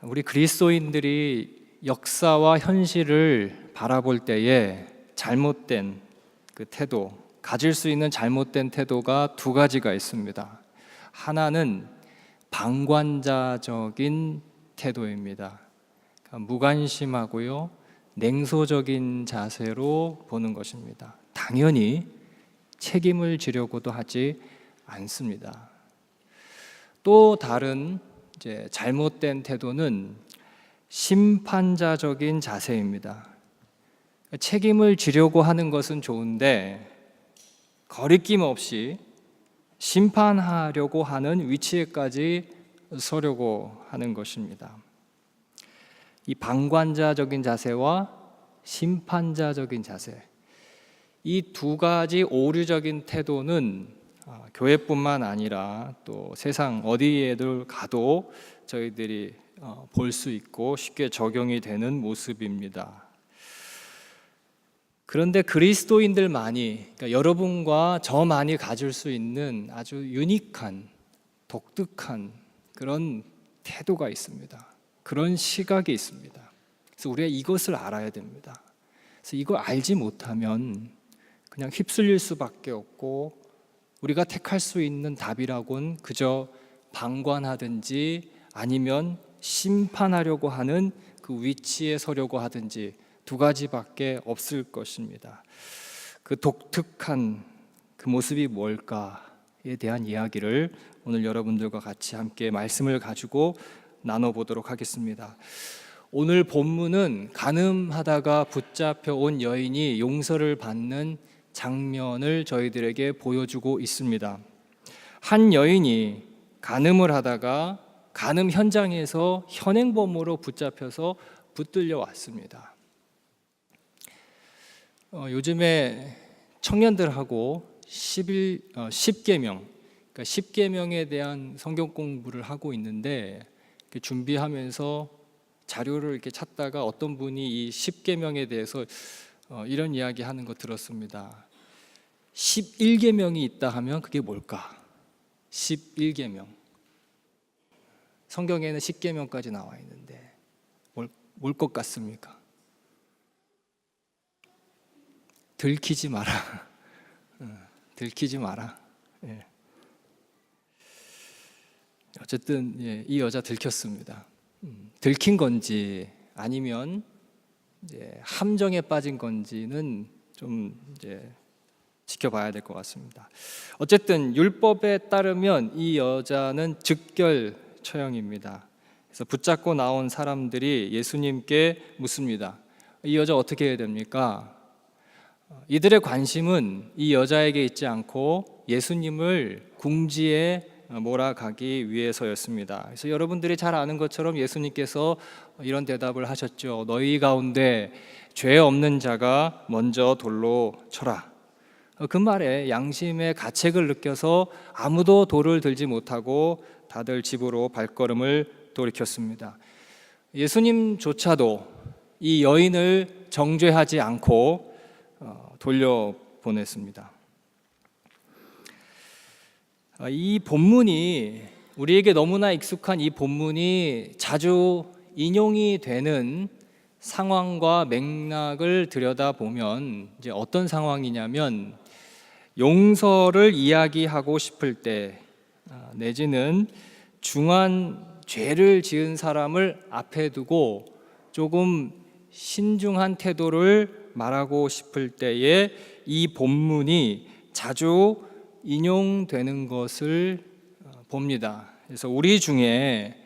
우리 그리스도인들이 역사와 현실을 바라볼 때에 잘못된 그 태도, 가질 수 있는 잘못된 태도가 두 가지가 있습니다. 하나는 방관자적인 태도입니다. 그러니까 무관심하고요, 냉소적인 자세로 보는 것입니다. 당연히 책임을 지려고도 하지 않습니다. 또 다른 잘못된 태도는 심판자적인 자세입니다. 책임을 지려고 하는 것은 좋은데 거리낌 없이 심판하려고 하는 위치에까지 서려고 하는 것입니다. 이 방관자적인 자세와 심판자적인 자세, 이 두 가지 오류적인 태도는 교회뿐만 아니라 또 세상 어디에도 가도 저희들이 볼 수 있고 쉽게 적용이 되는 모습입니다. 그런데 그리스도인들만이, 그러니까 여러분과 저만이 가질 수 있는 아주 유니크한, 독특한 그런 태도가 있습니다. 그런 시각이 있습니다. 그래서 우리가 이것을 알아야 됩니다. 그래서 이걸 알지 못하면 그냥 휩쓸릴 수밖에 없고, 우리가 택할 수 있는 답이라고는 그저 방관하든지 아니면 심판하려고 하는 그 위치에 서려고 하든지 두 가지밖에 없을 것입니다. 그 독특한 그 모습이 뭘까에 대한 이야기를 오늘 여러분들과 같이 함께 말씀을 가지고 나눠보도록 하겠습니다. 오늘 본문은 간음하다가 붙잡혀 온 여인이 용서를 받는 장면을 저희들에게 보여주고 있습니다. 한 여인이 간음을 하다가 간음 현장에서 현행범으로 붙잡혀서 붙들려 왔습니다. 요즘에 청년들하고 10계명, 그러니까 10계명에 대한 성경 공부를 하고 있는데, 준비하면서 자료를 이렇게 찾다가 어떤 분이 이 10계명에 대해서 이런 이야기 하는 거 들었습니다. 11계명이 있다 하면 그게 뭘까? 11계명. 성경에는 10계명까지 나와 있는데 뭘 것 같습니까? 들키지 마라. 들키지 마라. 예. 어쨌든 이 여자 들켰습니다. 들킨 건지 아니면 함정에 빠진 건지는 좀 지켜봐야 될 것 같습니다. 어쨌든 율법에 따르면 이 여자는 즉결 처형입니다. 그래서 붙잡고 나온 사람들이 예수님께 묻습니다. 이 여자 어떻게 해야 됩니까? 이들의 관심은 이 여자에게 있지 않고 예수님을 궁지에 몰아가기 위해서였습니다. 그래서 여러분들이 잘 아는 것처럼 예수님께서 이런 대답을 하셨죠. 너희 가운데 죄 없는 자가 먼저 돌로 쳐라. 그 말에 양심의 가책을 느껴서 아무도 돌을 들지 못하고 다들 집으로 발걸음을 돌이켰습니다. 예수님조차도 이 여인을 정죄하지 않고 돌려보냈습니다. 이 본문이, 우리에게 너무나 익숙한 이 본문이 자주 인용이 되는 상황과 맥락을 들여다보면 이제 어떤 상황이냐면, 용서를 이야기하고 싶을 때 내지는 중한 죄를 지은 사람을 앞에 두고 조금 신중한 태도를 말하고 싶을 때에 이 본문이 자주 인용되는 것을 봅니다. 그래서 우리 중에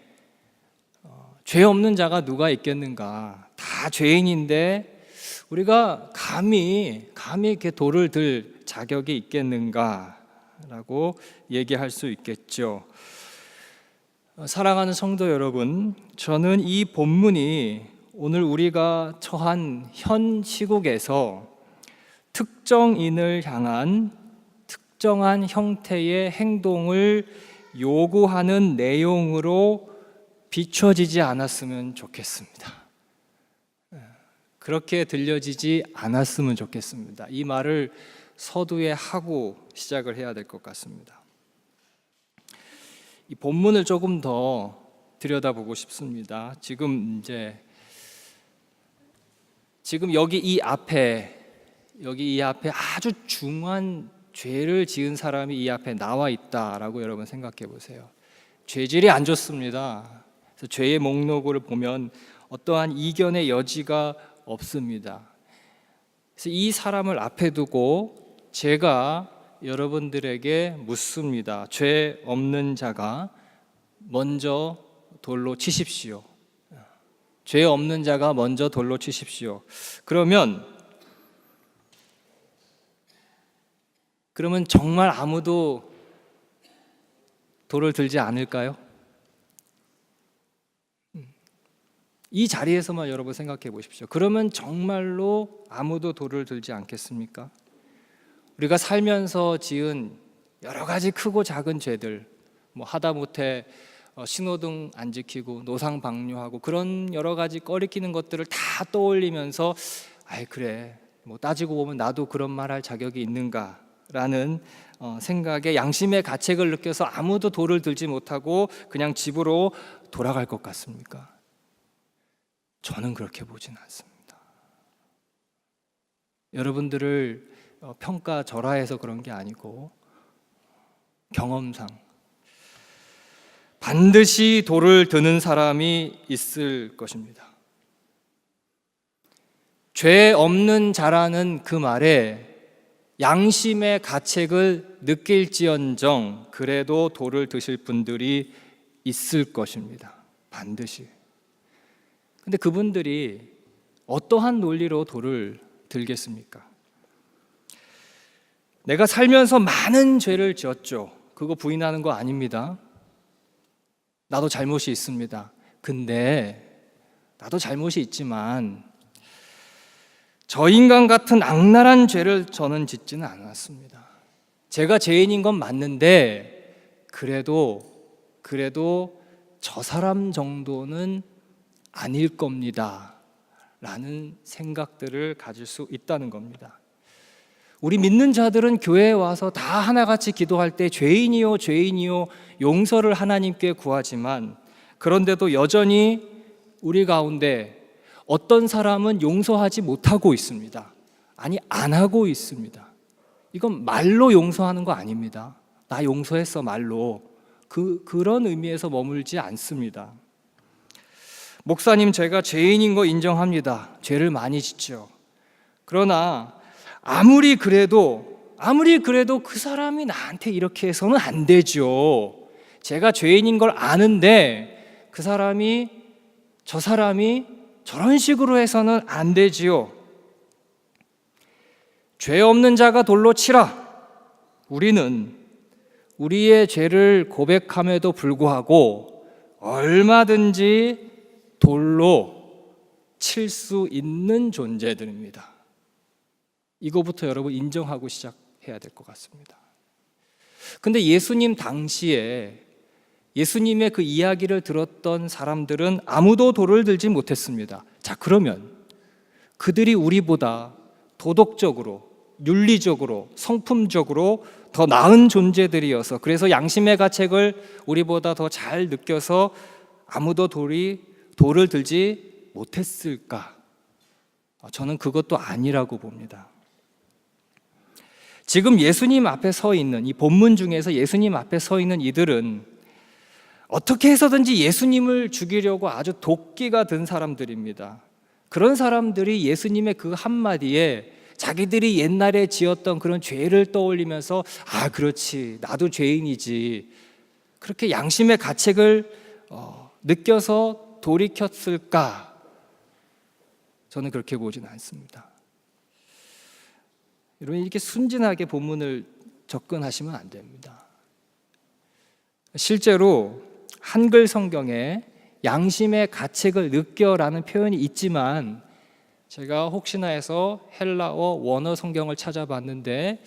죄 없는 자가 누가 있겠는가? 다 죄인인데 우리가 감히 이렇게 돌을 들 자격이 있겠는가라고 얘기할 수 있겠죠. 사랑하는 성도 여러분, 저는 이 본문이 오늘 우리가 처한 현 시국에서 특정인을 향한 특정한 형태의 행동을 요구하는 내용으로 비춰지지 않았으면 좋겠습니다. 그렇게 들려지지 않았으면 좋겠습니다. 이 말을 서두에 하고 시작을 해야 될 것 같습니다. 이 본문을 조금 더 들여다보고 싶습니다. 지금 여기 이 앞에 아주 중한 죄를 지은 사람이 이 앞에 나와 있다라고 여러분 생각해 보세요. 죄질이 안 좋습니다. 그래서 죄의 목록을 보면 어떠한 이견의 여지가 없습니다. 그래서 이 사람을 앞에 두고 제가 여러분들에게 묻습니다. 죄 없는 자가 먼저 돌로 치십시오. 죄 없는 자가 먼저 돌로 치십시오. 그러면 정말 아무도 돌을 들지 않을까요? 이 자리에서만 여러분 생각해 보십시오. 그러면 정말로 아무도 돌을 들지 않겠습니까? 우리가 살면서 지은 여러 가지 크고 작은 죄들, 하다못해 신호등 안 지키고 노상 방뇨하고 그런 여러 가지 꺼리끼는 것들을 다 떠올리면서 그래, 따지고 보면 나도 그런 말 할 자격이 있는가라는 생각에 양심의 가책을 느껴서 아무도 돌을 들지 못하고 그냥 집으로 돌아갈 것 같습니까? 저는 그렇게 보진 않습니다. 여러분들을 평가절하해서 그런 게 아니고 경험상 반드시 돌을 드는 사람이 있을 것입니다. 죄 없는 자라는 그 말에 양심의 가책을 느낄지언정 그래도 돌을 드실 분들이 있을 것입니다. 반드시. 근데 그분들이 어떠한 논리로 돌을 들겠습니까? 내가 살면서 많은 죄를 지었죠. 그거 부인하는 거 아닙니다. 나도 잘못이 있습니다. 근데 나도 잘못이 있지만 저 인간 같은 악랄한 죄를 저는 짓지는 않았습니다. 제가 죄인인 건 맞는데 그래도 저 사람 정도는 아닐 겁니다 라는 생각들을 가질 수 있다는 겁니다. 우리 믿는 자들은 교회에 와서 다 하나같이 기도할 때 죄인이요 용서를 하나님께 구하지만 그런데도 여전히 우리 가운데 어떤 사람은 용서하지 못하고 있습니다. 아니, 안 하고 있습니다. 이건 말로 용서하는 거 아닙니다. 나 용서했어 말로. 그런 의미에서 머물지 않습니다. 목사님, 제가 죄인인 거 인정합니다. 죄를 많이 짓죠. 그러나 아무리 그래도 그 사람이 나한테 이렇게 해서는 안 되죠. 제가 죄인인 걸 아는데 저 사람이 저런 식으로 해서는 안 되지요. 죄 없는 자가 돌로 치라. 우리는 우리의 죄를 고백함에도 불구하고 얼마든지 돌로 칠 수 있는 존재들입니다. 이거부터 여러분 인정하고 시작해야 될 것 같습니다. 근데 예수님 당시에 예수님의 그 이야기를 들었던 사람들은 아무도 돌을 들지 못했습니다. 자, 그러면 그들이 우리보다 도덕적으로, 윤리적으로, 성품적으로 더 나은 존재들이어서 그래서 양심의 가책을 우리보다 더 잘 느껴서 아무도 돌을 들지 못했을까? 저는 그것도 아니라고 봅니다. 지금 예수님 앞에 서 있는 이 본문 중에서 예수님 앞에 서 있는 이들은 어떻게 해서든지 예수님을 죽이려고 아주 도끼가 든 사람들입니다. 그런 사람들이 예수님의 그 한마디에 자기들이 옛날에 지었던 그런 죄를 떠올리면서 그렇지, 나도 죄인이지, 그렇게 양심의 가책을 느껴서 돌이켰을까? 저는 그렇게 보진 않습니다. 여러분, 이렇게 순진하게 본문을 접근하시면 안 됩니다. 실제로 한글 성경에 양심의 가책을 느껴라는 표현이 있지만 제가 혹시나 해서 헬라어 원어 성경을 찾아봤는데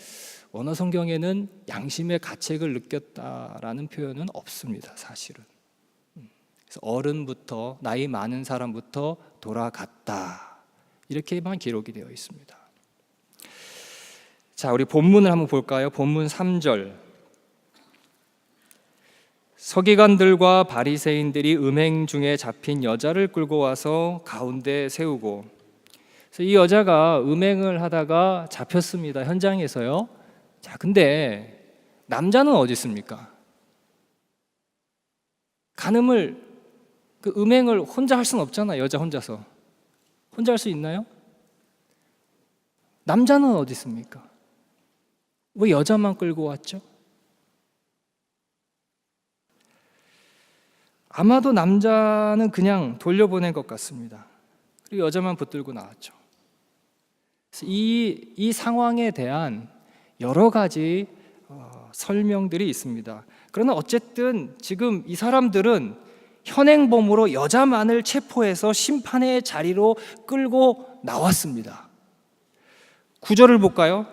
원어 성경에는 양심의 가책을 느꼈다라는 표현은 없습니다, 사실은. 그래서 어른부터 나이 많은 사람부터 돌아갔다 이렇게만 기록이 되어 있습니다. 자, 우리 본문을 한번 볼까요? 본문 3절. 서기관들과 바리새인들이 음행 중에 잡힌 여자를 끌고 와서 가운데 세우고, 그래서 이 여자가 음행을 하다가 잡혔습니다. 현장에서요. 자, 근데 남자는 어디 있습니까? 간음을, 그 음행을 혼자 할 수는 없잖아. 여자 혼자서 혼자 할 수 있나요? 남자는 어디 있습니까? 왜 여자만 끌고 왔죠? 아마도 남자는 그냥 돌려보낸 것 같습니다. 그리고 여자만 붙들고 나왔죠. 그래서 이 상황에 대한 여러 가지 설명들이 있습니다. 그러나 어쨌든 지금 이 사람들은 현행범으로 여자만을 체포해서 심판의 자리로 끌고 나왔습니다. 9절을 볼까요?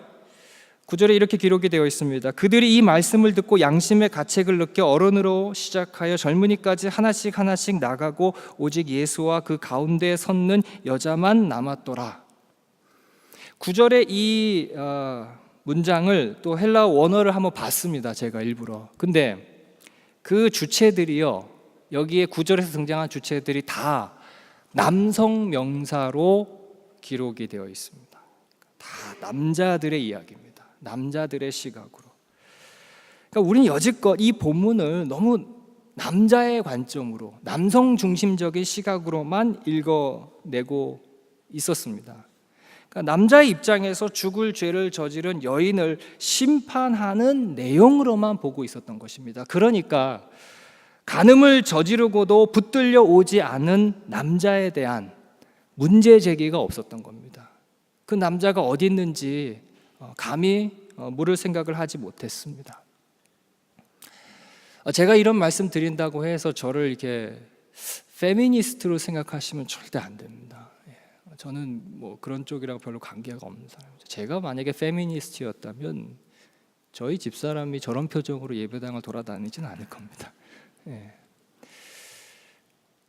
9절에 이렇게 기록이 되어 있습니다. 그들이 이 말씀을 듣고 양심의 가책을 느껴 어른으로 시작하여 젊은이까지 하나씩 하나씩 나가고 오직 예수와 그 가운데에 섰는 여자만 남았더라. 9절의 이 문장을 또 헬라어 원어를 한번 봤습니다. 제가 일부러. 근데 그 주체들이요, 여기에 9절에서 등장한 주체들이 다 남성 명사로 기록이 되어 있습니다. 다 남자들의 이야기입니다. 남자들의 시각으로. 그러니까 우리는 여지껏 이 본문을 너무 남자의 관점으로, 남성 중심적인 시각으로만 읽어내고 있었습니다. 그러니까 남자의 입장에서 죽을 죄를 저지른 여인을 심판하는 내용으로만 보고 있었던 것입니다. 그러니까 간음을 저지르고도 붙들려 오지 않은 남자에 대한 문제 제기가 없었던 겁니다. 그 남자가 어디 있는지 감히 물을 생각을 하지 못했습니다. 제가 이런 말씀 드린다고 해서 저를 이렇게 페미니스트로 생각하시면 절대 안 됩니다. 저는 뭐 그런 쪽이랑 별로 관계가 없는 사람입니다. 제가 만약에 페미니스트였다면 저희 집사람이 저런 표정으로 예배당을 돌아다니지는 않을 겁니다.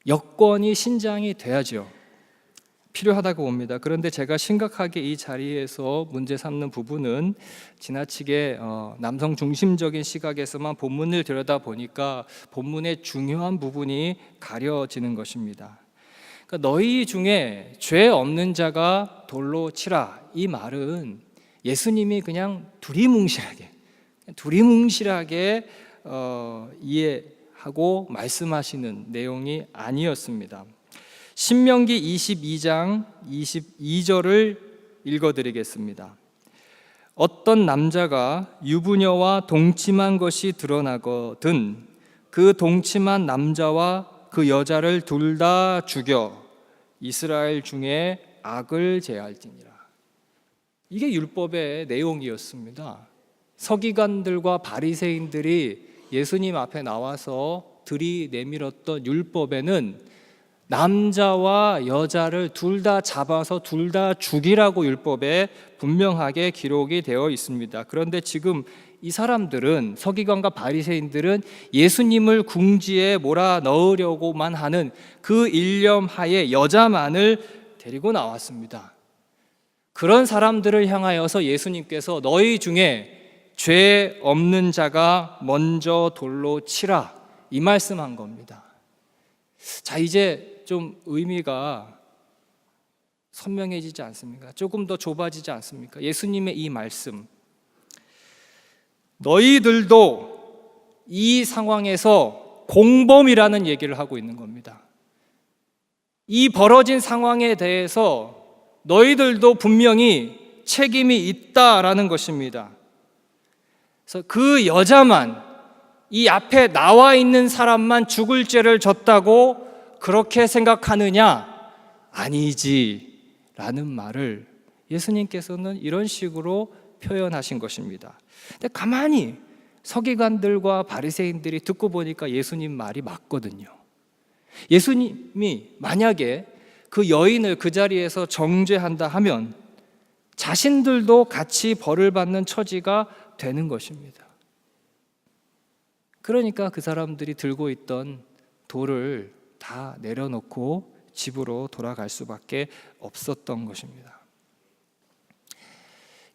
여건이 신장이 돼야죠. 필요하다고 봅니다. 그런데 제가 심각하게 이 자리에서 문제 삼는 부분은 지나치게 남성 중심적인 시각에서만 본문을 들여다보니까 본문의 중요한 부분이 가려지는 것입니다. 그러니까 너희 중에 죄 없는 자가 돌로 치라, 이 말은 예수님이 그냥 두리뭉실하게 이해하고 말씀하시는 내용이 아니었습니다. 신명기 22장 22절을 읽어드리겠습니다. 어떤 남자가 유부녀와 동침한 것이 드러나거든 그 동침한 남자와 그 여자를 둘 다 죽여 이스라엘 중에 악을 제할지니라. 이게 율법의 내용이었습니다. 서기관들과 바리새인들이 예수님 앞에 나와서 들이내밀었던 율법에는 남자와 여자를 둘 다 잡아서 둘 다 죽이라고 율법에 분명하게 기록이 되어 있습니다. 그런데 지금 이 사람들은, 서기관과 바리새인들은 예수님을 궁지에 몰아넣으려고만 하는 그 일념하에 여자만을 데리고 나왔습니다. 그런 사람들을 향하여서 예수님께서 너희 중에 죄 없는 자가 먼저 돌로 치라, 이 말씀한 겁니다. 자, 이제 좀 의미가 선명해지지 않습니까? 조금 더 좁아지지 않습니까? 예수님의 이 말씀, 너희들도 이 상황에서 공범이라는 얘기를 하고 있는 겁니다. 이 벌어진 상황에 대해서 너희들도 분명히 책임이 있다라는 것입니다. 그래서 그 여자만, 이 앞에 나와 있는 사람만 죽을 죄를 졌다고 그렇게 생각하느냐? 아니지 라는 말을 예수님께서는 이런 식으로 표현하신 것입니다. 근데 가만히 서기관들과 바리새인들이 듣고 보니까 예수님 말이 맞거든요. 예수님이 만약에 그 여인을 그 자리에서 정죄한다 하면 자신들도 같이 벌을 받는 처지가 되는 것입니다. 그러니까 그 사람들이 들고 있던 돌을 다 내려놓고 집으로 돌아갈 수밖에 없었던 것입니다.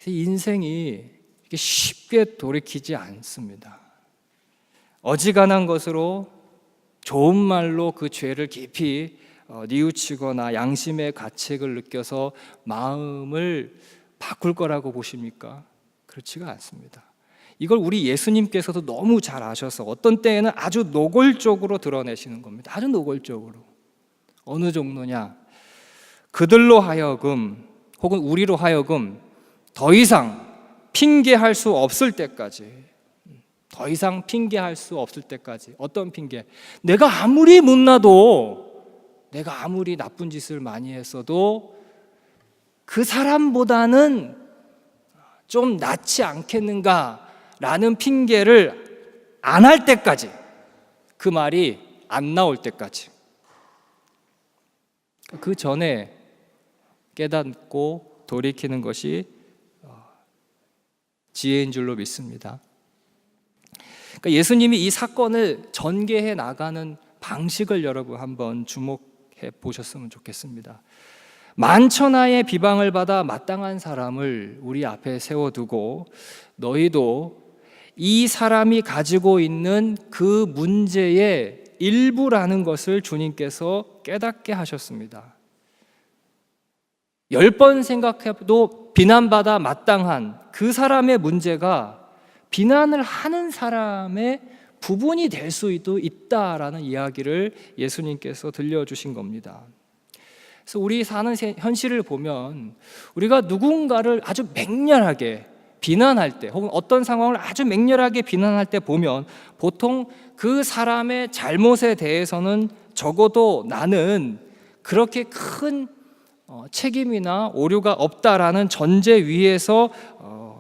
인생이 쉽게 돌이키지 않습니다. 어지간한 것으로 좋은 말로 그 죄를 깊이 뉘우치거나 양심의 가책을 느껴서 마음을 바꿀 거라고 보십니까? 그렇지가 않습니다. 이걸 우리 예수님께서도 너무 잘 아셔서 어떤 때에는 아주 노골적으로 드러내시는 겁니다. 아주 노골적으로. 어느 정도냐? 그들로 하여금 혹은 우리로 하여금 더 이상 핑계할 수 없을 때까지, 더 이상 핑계할 수 없을 때까지. 어떤 핑계? 내가 아무리 못나도, 내가 아무리 나쁜 짓을 많이 했어도 그 사람보다는 좀 낫지 않겠는가라는 핑계를 안 할 때까지, 그 말이 안 나올 때까지, 그 전에 깨닫고 돌이키는 것이 지혜인 줄로 믿습니다. 그러니까 예수님이 이 사건을 전개해 나가는 방식을 여러분 한번 주목해 보셨으면 좋겠습니다. 만천하의 비방을 받아 마땅한 사람을 우리 앞에 세워두고 너희도 이 사람이 가지고 있는 그 문제의 일부라는 것을 주님께서 깨닫게 하셨습니다. 10번 생각해도 비난받아 마땅한 그 사람의 문제가 비난을 하는 사람의 부분이 될 수도 있다라는 이야기를 예수님께서 들려주신 겁니다. 그래서 우리 사는 현실을 보면 우리가 누군가를 아주 맹렬하게 비난할 때 혹은 어떤 상황을 아주 맹렬하게 비난할 때 보면 보통 그 사람의 잘못에 대해서는 적어도 나는 그렇게 큰 책임이나 오류가 없다라는 전제 위에서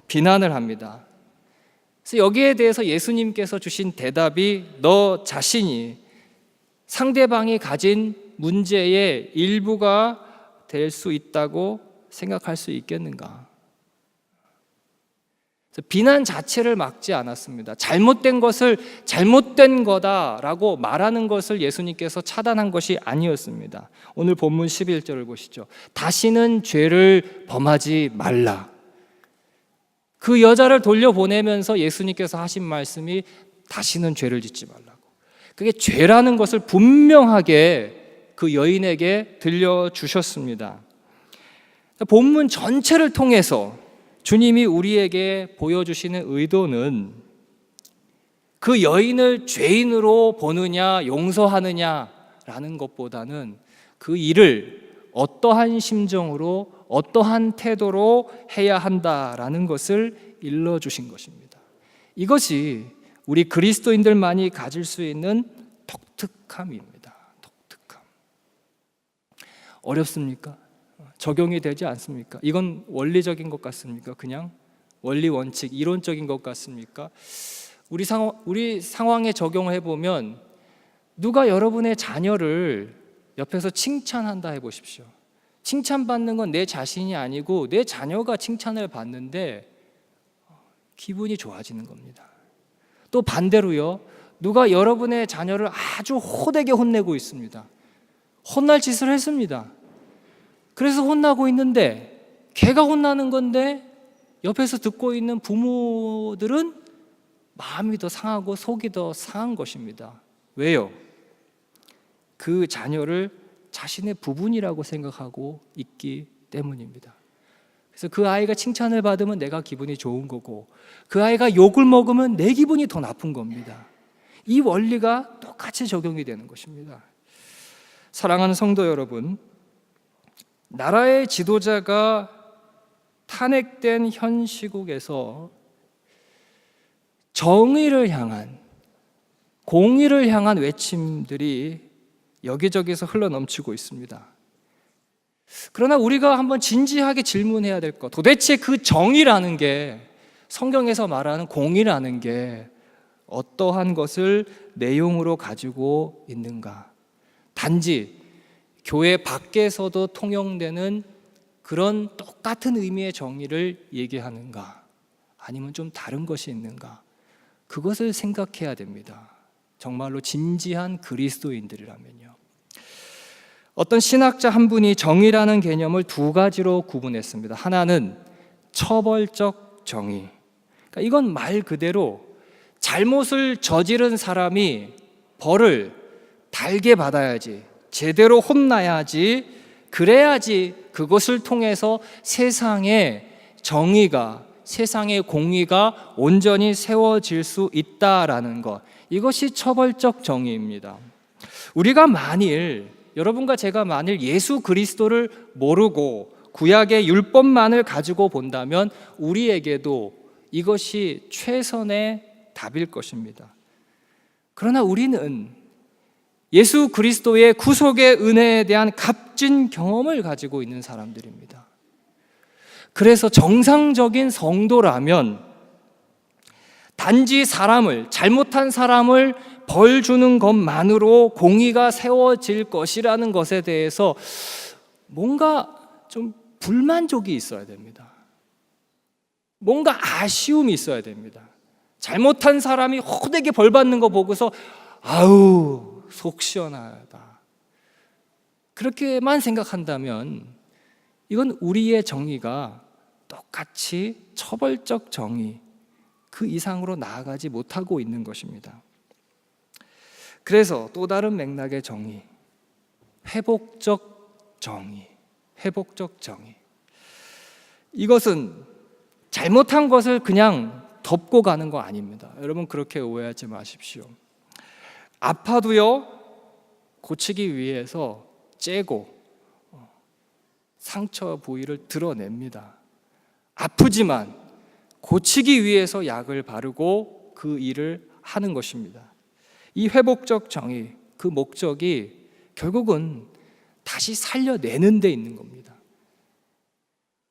비난을 합니다. 그래서 여기에 대해서 예수님께서 주신 대답이 너 자신이 상대방이 가진 문제의 일부가 될 수 있다고 생각할 수 있겠는가? 비난 자체를 막지 않았습니다. 잘못된 것을 잘못된 거다라고 말하는 것을 예수님께서 차단한 것이 아니었습니다. 오늘 본문 11절을 보시죠. 다시는 죄를 범하지 말라. 그 여자를 돌려보내면서 예수님께서 하신 말씀이 다시는 죄를 짓지 말라고. 그게 죄라는 것을 분명하게 그 여인에게 들려주셨습니다. 본문 전체를 통해서 주님이 우리에게 보여주시는 의도는 그 여인을 죄인으로 보느냐 용서하느냐라는 것보다는 그 일을 어떠한 심정으로 어떠한 태도로 해야 한다라는 것을 일러주신 것입니다. 이것이 우리 그리스도인들만이 가질 수 있는 독특함입니다. 독특함. 어렵습니까? 적용이 되지 않습니까? 이건 원리적인 것 같습니까? 그냥 원리 원칙 이론적인 것 같습니까? 우리 상황에 적용을 해보면 누가 여러분의 자녀를 옆에서 칭찬한다 해보십시오. 칭찬받는 건 내 자신이 아니고 내 자녀가 칭찬을 받는데 기분이 좋아지는 겁니다. 또 반대로요, 누가 여러분의 자녀를 아주 호되게 혼내고 있습니다. 혼날 짓을 했습니다. 그래서 혼나고 있는데 걔가 혼나는 건데 옆에서 듣고 있는 부모들은 마음이 더 상하고 속이 더 상한 것입니다. 왜요? 그 자녀를 자신의 부분이라고 생각하고 있기 때문입니다. 그래서 그 아이가 칭찬을 받으면 내가 기분이 좋은 거고 그 아이가 욕을 먹으면 내 기분이 더 나쁜 겁니다. 이 원리가 똑같이 적용이 되는 것입니다. 사랑하는 성도 여러분, 나라의 지도자가 탄핵된 현 시국에서 정의를 향한, 공의를 향한 외침들이 여기저기서 흘러넘치고 있습니다. 그러나 우리가 한번 진지하게 질문해야 될 것, 도대체 그 정의라는 게, 성경에서 말하는 공의라는 게 어떠한 것을 내용으로 가지고 있는가? 단지 교회 밖에서도 통용되는 그런 똑같은 의미의 정의를 얘기하는가? 아니면 좀 다른 것이 있는가? 그것을 생각해야 됩니다. 정말로 진지한 그리스도인들이라면요. 어떤 신학자 한 분이 정의라는 개념을 두 가지로 구분했습니다. 하나는 처벌적 정의. 그러니까 이건 말 그대로 잘못을 저지른 사람이 벌을 달게 받아야지, 제대로 혼나야지, 그래야지 그것을 통해서 세상의 정의가, 세상의 공의가 온전히 세워질 수 있다라는 것, 이것이 처벌적 정의입니다. 우리가 만일, 여러분과 제가 만일 예수 그리스도를 모르고 구약의 율법만을 가지고 본다면 우리에게도 이것이 최선의 답일 것입니다. 그러나 우리는 예수 그리스도의 구속의 은혜에 대한 값진 경험을 가지고 있는 사람들입니다. 그래서 정상적인 성도라면 단지 잘못한 사람을 벌 주는 것만으로 공의가 세워질 것이라는 것에 대해서 뭔가 좀 불만족이 있어야 됩니다. 뭔가 아쉬움이 있어야 됩니다. 잘못한 사람이 호되게 벌 받는 거 보고서 아우 속 시원하다, 그렇게만 생각한다면 이건 우리의 정의가 똑같이 처벌적 정의 그 이상으로 나아가지 못하고 있는 것입니다. 그래서 또 다른 맥락의 정의, 회복적 정의. 회복적 정의, 이것은 잘못한 것을 그냥 덮고 가는 거 아닙니다. 여러분 그렇게 오해하지 마십시오. 아파도요 고치기 위해서 째고 상처 부위를 드러냅니다. 아프지만 고치기 위해서 약을 바르고 그 일을 하는 것입니다. 이 회복적 정의, 그 목적이 결국은 다시 살려내는 데 있는 겁니다.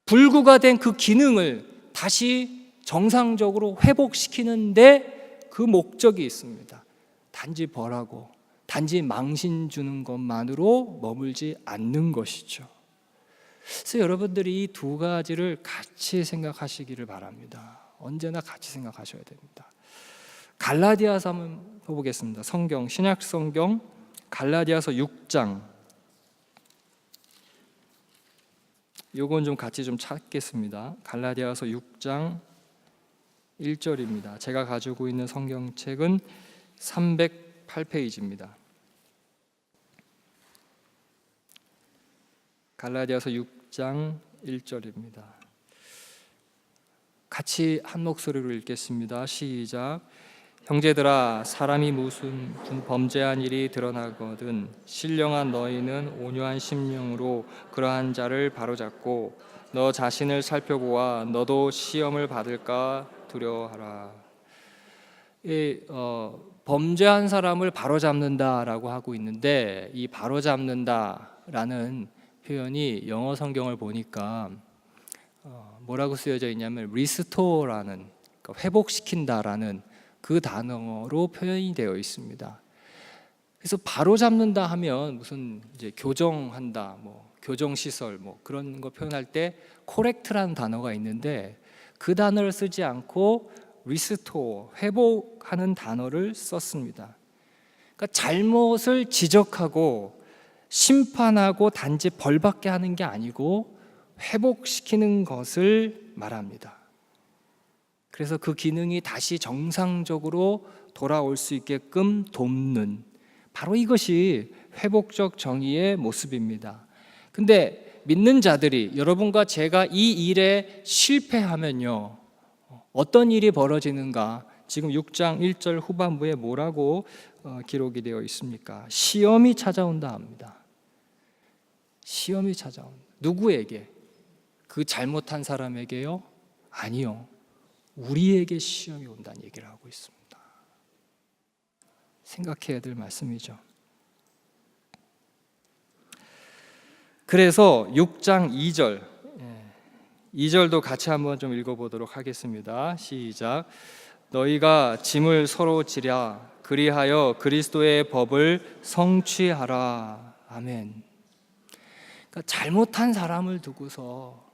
불구가 된 그 기능을 다시 정상적으로 회복시키는데 그 목적이 있습니다. 단지 벌하고 단지 망신 주는 것만으로 머물지 않는 것이죠. 그래서 여러분들이 이 두 가지를 같이 생각하시기를 바랍니다. 언제나 같이 생각하셔야 됩니다. 갈라디아서 한번 보겠습니다. 성경, 신약 성경 갈라디아서 6장, 요건 좀 같이 좀 찾겠습니다. 갈라디아서 6장 1절입니다. 제가 가지고 있는 성경책은 308페이지입니다. 갈라디아서 6장 1절입니다. 같이 한 목소리로 읽겠습니다. 시작. 형제들아, 사람이 무슨 범죄한 일이 드러나거든 신령한 너희는 온유한 심령으로 그러한 자를 바로잡고 너 자신을 살펴보아 너도 시험을 받을까 두려워하라. 범죄한 사람을 바로잡는다라고 하고 있는데, 이 바로잡는다라는 표현이 영어 성경을 보니까 뭐라고 쓰여져 있냐면 리스토어라는, 그러니까 회복시킨다라는 그 단어로 표현이 되어 있습니다. 그래서 바로잡는다 하면 무슨 이제 교정한다, 뭐 교정시설 뭐 그런 거 표현할 때 코렉트라는 단어가 있는데 그 단어를 쓰지 않고 리스토어, 회복하는 단어를 썼습니다. 그러니까 잘못을 지적하고 심판하고 단지 벌받게 하는 게 아니고 회복시키는 것을 말합니다. 그래서 그 기능이 다시 정상적으로 돌아올 수 있게끔 돕는, 바로 이것이 회복적 정의의 모습입니다. 근데 믿는 자들이, 여러분과 제가 이 일에 실패하면요 어떤 일이 벌어지는가? 지금 6장 1절 후반부에 뭐라고 기록이 되어 있습니까? 시험이 찾아온다 합니다. 시험이 찾아온다. 누구에게? 그 잘못한 사람에게요? 아니요, 우리에게 시험이 온다는 얘기를 하고 있습니다. 생각해야 될 말씀이죠. 그래서 6장 2절도 같이 한번 좀 읽어보도록 하겠습니다. 시작. 너희가 짐을 서로 지랴 그리하여 그리스도의 법을 성취하라. 아멘. 그러니까 잘못한 사람을 두고서,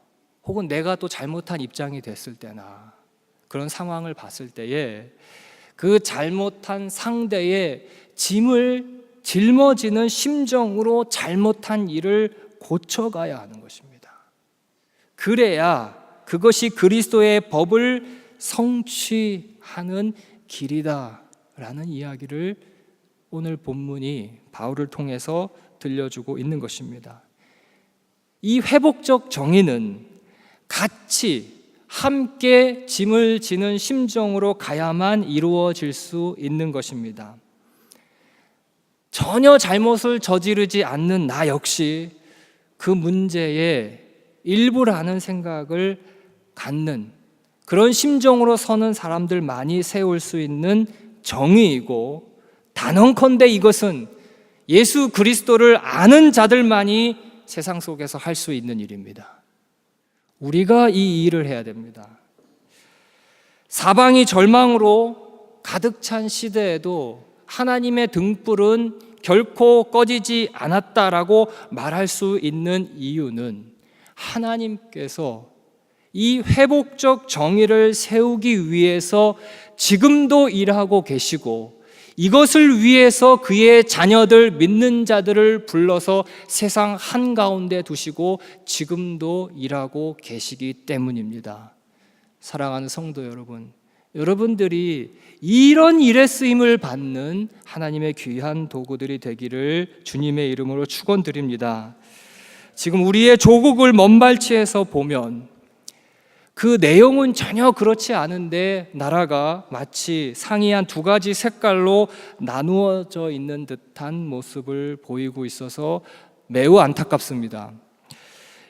혹은 내가 또 잘못한 입장이 됐을 때나 그런 상황을 봤을 때에 그 잘못한 상대의 짐을 짊어지는 심정으로 잘못한 일을 고쳐가야 하는 것입니다. 그래야 그것이 그리스도의 법을 성취하는 길이다 라는 이야기를 오늘 본문이 바울을 통해서 들려주고 있는 것입니다. 이 회복적 정의는 같이 함께 짐을 지는 심정으로 가야만 이루어질 수 있는 것입니다. 전혀 잘못을 저지르지 않는 나 역시 그 문제의 일부라는 생각을 갖는 그런 심정으로 서는 사람들만이 세울 수 있는 정의이고, 단언컨대 이것은 예수 그리스도를 아는 자들만이 세상 속에서 할 수 있는 일입니다. 우리가 이 일을 해야 됩니다. 사방이 절망으로 가득 찬 시대에도 하나님의 등불은 결코 꺼지지 않았다라고 말할 수 있는 이유는 하나님께서 이 회복적 정의를 세우기 위해서 지금도 일하고 계시고, 이것을 위해서 그의 자녀들, 믿는 자들을 불러서 세상 한가운데 두시고 지금도 일하고 계시기 때문입니다. 사랑하는 성도 여러분, 여러분들이 이런 일에 쓰임을 받는 하나님의 귀한 도구들이 되기를 주님의 이름으로 축원드립니다. 지금 우리의 조국을 먼발치에서 보면 그 내용은 전혀 그렇지 않은데 나라가 마치 상이 한 두 가지 색깔로 나누어져 있는 듯한 모습을 보이고 있어서 매우 안타깝습니다.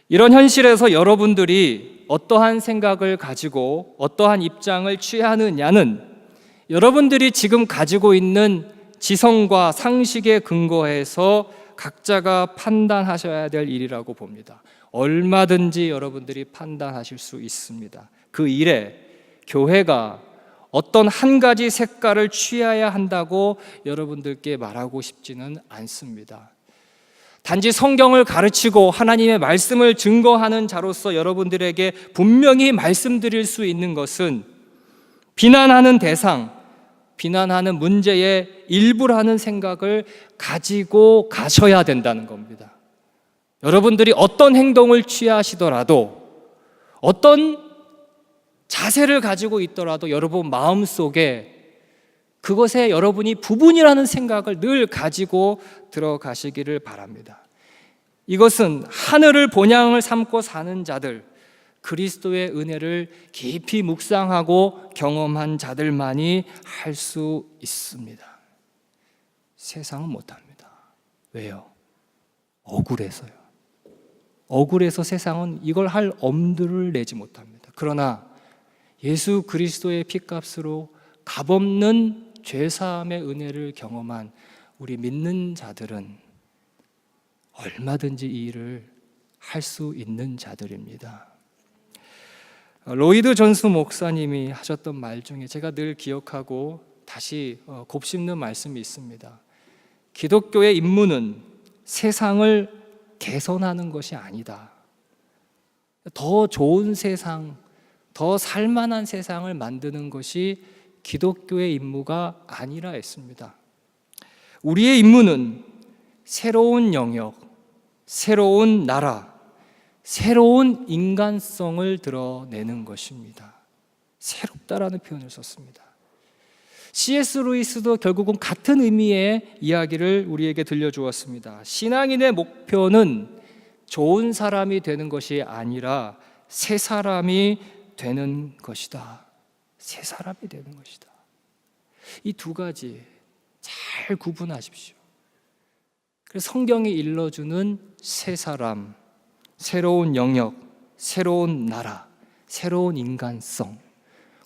이런 현실에서 여러분들이 어떠한 생각을 가지고 어떠한 입장을 취하느냐는 여러분들이 지금 가지고 있는 지성과 상식에 근거해서 각자가 판단하셔야 될 일이라고 봅니다. 얼마든지 여러분들이 판단하실 수 있습니다. 그 일에 교회가 어떤 한 가지 색깔을 취해야 한다고 여러분들께 말하고 싶지는 않습니다. 단지 성경을 가르치고 하나님의 말씀을 증거하는 자로서 여러분들에게 분명히 말씀드릴 수 있는 것은 비난하는 대상, 비난하는 문제의 일부라는 생각을 가지고 가셔야 된다는 겁니다. 여러분들이 어떤 행동을 취하시더라도, 어떤 자세를 가지고 있더라도 여러분 마음속에 그것에 여러분이 부분이라는 생각을 늘 가지고 들어가시기를 바랍니다. 이것은 하늘을 본향을 삼고 사는 자들, 그리스도의 은혜를 깊이 묵상하고 경험한 자들만이 할 수 있습니다. 세상은 못합니다. 왜요? 억울해서요. 억울해서 세상은 이걸 할 엄두를 내지 못합니다. 그러나 예수 그리스도의 피값으로 값없는 죄사함의 은혜를 경험한 우리 믿는 자들은 얼마든지 이 일을 할 수 있는 자들입니다. 로이드 존스 목사님이 하셨던 말 중에 제가 늘 기억하고 다시 곱씹는 말씀이 있습니다. 기독교의 임무는 세상을 개선하는 것이 아니다. 더 좋은 세상, 더 살만한 세상을 만드는 것이 기독교의 임무가 아니라 했습니다. 우리의 임무는 새로운 영역, 새로운 나라, 새로운 인간성을 드러내는 것입니다. 새롭다라는 표현을 썼습니다. C.S. 루이스도 결국은 같은 의미의 이야기를 우리에게 들려주었습니다. 신앙인의 목표는 좋은 사람이 되는 것이 아니라 새 사람이 되는 것이다. 새 사람이 되는 것이다. 이 두 가지 잘 구분하십시오. 그래서 성경이 일러주는 새 사람, 새로운 영역, 새로운 나라, 새로운 인간성,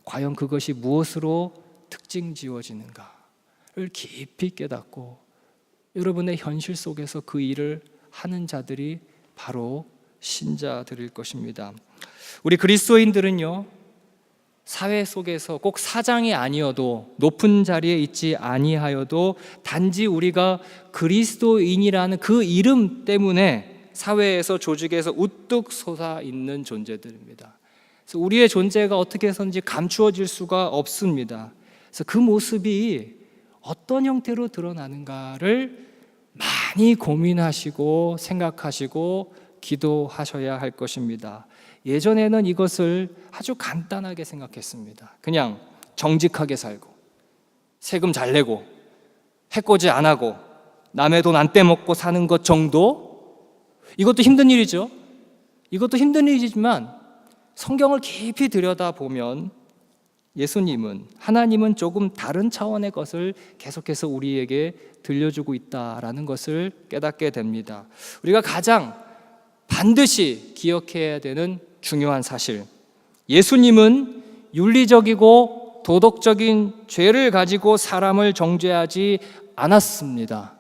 과연 그것이 무엇으로 특징 지어지는가를 깊이 깨닫고 여러분의 현실 속에서 그 일을 하는 자들이 바로 신자들일 것입니다. 우리 그리스도인들은요, 사회 속에서 꼭 사장이 아니어도, 높은 자리에 있지 아니하여도 단지 우리가 그리스도인이라는 그 이름 때문에 사회에서, 조직에서 우뚝 솟아 있는 존재들입니다. 그래서 우리의 존재가 어떻게 해서든지 감추어질 수가 없습니다. 그래서 그 모습이 어떤 형태로 드러나는가를 많이 고민하시고 생각하시고 기도하셔야 할 것입니다. 예전에는 이것을 아주 간단하게 생각했습니다. 그냥 정직하게 살고 세금 잘 내고 해코지 안 하고 남의 돈 안 떼먹고 사는 것 정도? 이것도 힘든 일이죠. 이것도 힘든 일이지만 성경을 깊이 들여다보면 예수님은, 하나님은 조금 다른 차원의 것을 계속해서 우리에게 들려주고 있다라는 것을 깨닫게 됩니다. 우리가 가장 반드시 기억해야 되는 중요한 사실, 예수님은 윤리적이고 도덕적인 죄를 가지고 사람을 정죄하지 않았습니다.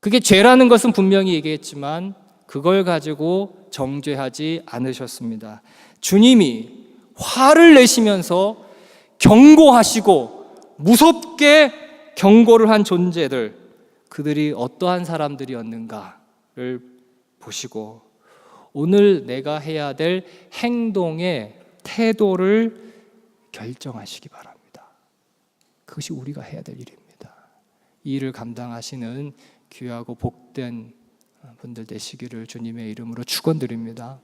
그게 죄라는 것은 분명히 얘기했지만 그걸 가지고 정죄하지 않으셨습니다. 주님이 화를 내시면서 경고하시고 무섭게 경고를 한 존재들, 그들이 어떠한 사람들이었는가를 보시고 오늘 내가 해야 될 행동의 태도를 결정하시기 바랍니다. 그것이 우리가 해야 될 일입니다. 이 일을 감당하시는 귀하고 복된 분들 되시기를 주님의 이름으로 축원드립니다.